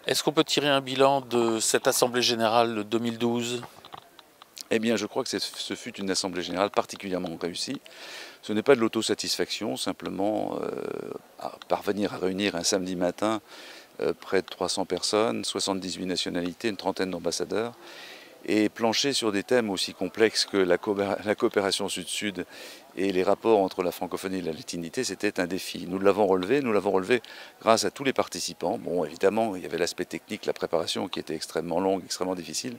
Est-ce qu'on peut tirer un bilan de cette Assemblée générale de 2012? Eh bien, je crois que ce fut une Assemblée générale particulièrement réussie. Ce n'est pas de l'autosatisfaction, simplement parvenir à réunir un samedi matin près de 300 personnes, 78 nationalités, une trentaine d'ambassadeurs, et plancher sur des thèmes aussi complexes que la coopération sud-sud et les rapports entre la francophonie et la latinité, c'était un défi. Nous l'avons relevé grâce à tous les participants. Bon, évidemment, il y avait l'aspect technique, la préparation qui était extrêmement longue, extrêmement difficile.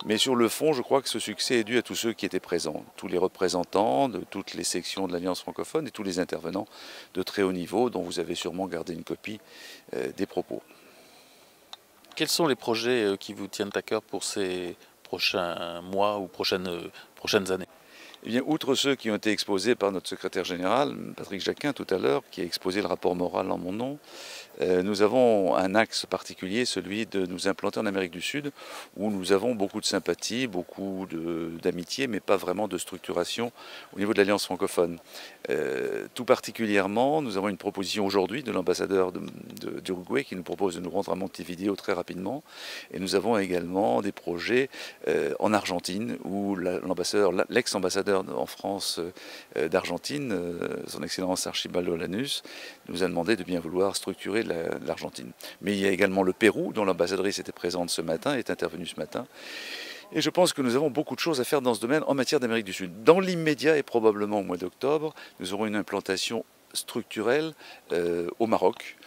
Mais sur le fond, je crois que ce succès est dû à tous ceux qui étaient présents, tous les représentants de toutes les sections de l'Alliance francophone et tous les intervenants de très haut niveau dont vous avez sûrement gardé une copie des propos. Quels sont les projets qui vous tiennent à cœur pour ces prochains mois ou prochaines années? Eh bien, outre ceux qui ont été exposés par notre secrétaire général, Patrick Jacquin, tout à l'heure, qui a exposé le rapport moral en mon nom, nous avons un axe particulier, celui de nous implanter en Amérique du Sud, où nous avons beaucoup de sympathie, beaucoup d'amitié, mais pas vraiment de structuration au niveau de l'Alliance francophone. Tout particulièrement, nous avons une proposition aujourd'hui de l'ambassadeur d'Uruguay qui nous propose de nous rendre à Montevideo très rapidement. Et nous avons également des projets en Argentine, où l'ex-ambassadeur en France d'Argentine, son Excellence Archibaldo Lanús, nous a demandé de bien vouloir structurer l'Argentine. Mais il y a également le Pérou, dont l'ambassadrice était présente ce matin, est intervenue ce matin. Et je pense que nous avons beaucoup de choses à faire dans ce domaine en matière d'Amérique du Sud. Dans l'immédiat et probablement au mois d'octobre, nous aurons une implantation structurelle au Maroc,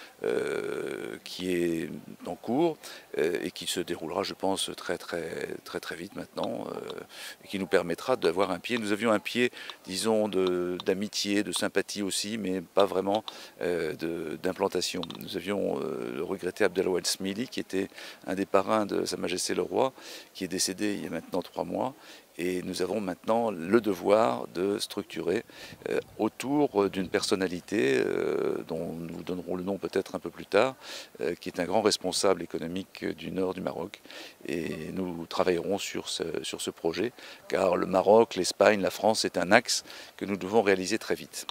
qui est en cours et qui se déroulera, je pense, très vite maintenant, et qui nous permettra d'avoir un pied. Nous avions un pied, disons, d'amitié, de sympathie aussi, mais pas vraiment d'implantation. Nous avions le regretté Abdelawed Smili, qui était un des parrains de Sa Majesté le Roi, qui est décédé il y a maintenant 3 mois. Et nous avons maintenant le devoir de structurer autour d'une personnalité dont nous donnerons le nom peut-être un peu plus tard, qui est un grand responsable économique du nord du Maroc. Et nous travaillerons sur ce projet, car le Maroc, l'Espagne, la France, c'est un axe que nous devons réaliser très vite.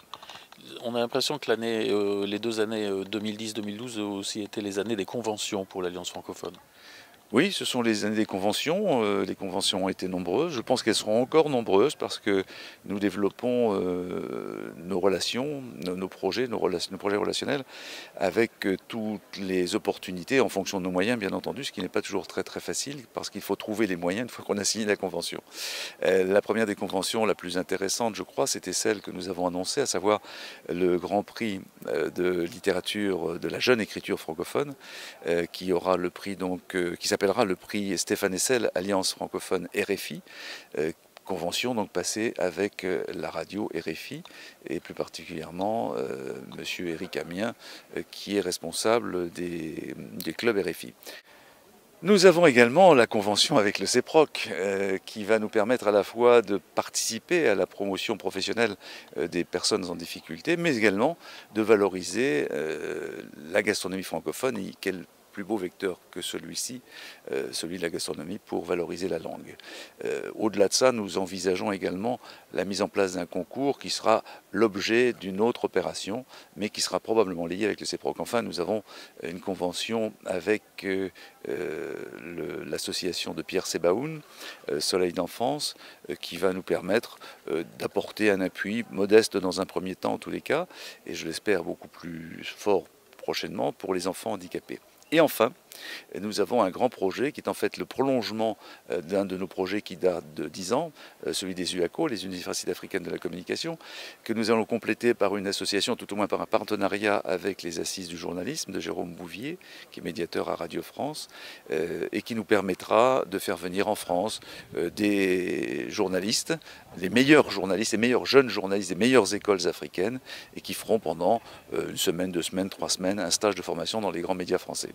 On a l'impression que les 2 années 2010-2012 ont aussi été les années des conventions pour l'Alliance francophone. Oui, ce sont les années des conventions. Les conventions ont été nombreuses. Je pense qu'elles seront encore nombreuses parce que nous développons nos relations, nos projets relationnels avec toutes les opportunités en fonction de nos moyens, bien entendu, ce qui n'est pas toujours très facile parce qu'il faut trouver les moyens une fois qu'on a signé la convention. La première des conventions, la plus intéressante, je crois, c'était celle que nous avons annoncée, à savoir le Grand Prix de littérature de la jeune écriture francophone, qui aura le prix qui s'appellera le prix Stéphane Hessel, Alliance francophone RFI, convention donc passée avec la radio RFI et plus particulièrement monsieur Éric Amien, qui est responsable des clubs RFI. Nous avons également la convention avec le CEPROC qui va nous permettre à la fois de participer à la promotion professionnelle des personnes en difficulté, mais également de valoriser la gastronomie francophone. Et quel plus beau vecteur que celui-ci, celui de la gastronomie, pour valoriser la langue. Au-delà de ça, nous envisageons également la mise en place d'un concours qui sera l'objet d'une autre opération, mais qui sera probablement liée avec le CEPROC. Enfin, nous avons une convention avec l'association de Pierre Sebaoun, Soleil d'enfance, qui va nous permettre d'apporter un appui modeste dans un premier temps en tous les cas, et je l'espère beaucoup plus fort prochainement pour les enfants handicapés. Et enfin, nous avons un grand projet qui est en fait le prolongement d'un de nos projets qui date de 10 ans, celui des UACO, les Universités africaines de la communication, que nous allons compléter par une association, tout au moins par un partenariat avec les Assises du journalisme de Jérôme Bouvier, qui est médiateur à Radio France, et qui nous permettra de faire venir en France des journalistes, les meilleurs jeunes journalistes des meilleures écoles africaines, et qui feront pendant une semaine, 2 semaines, 3 semaines un stage de formation dans les grands médias français.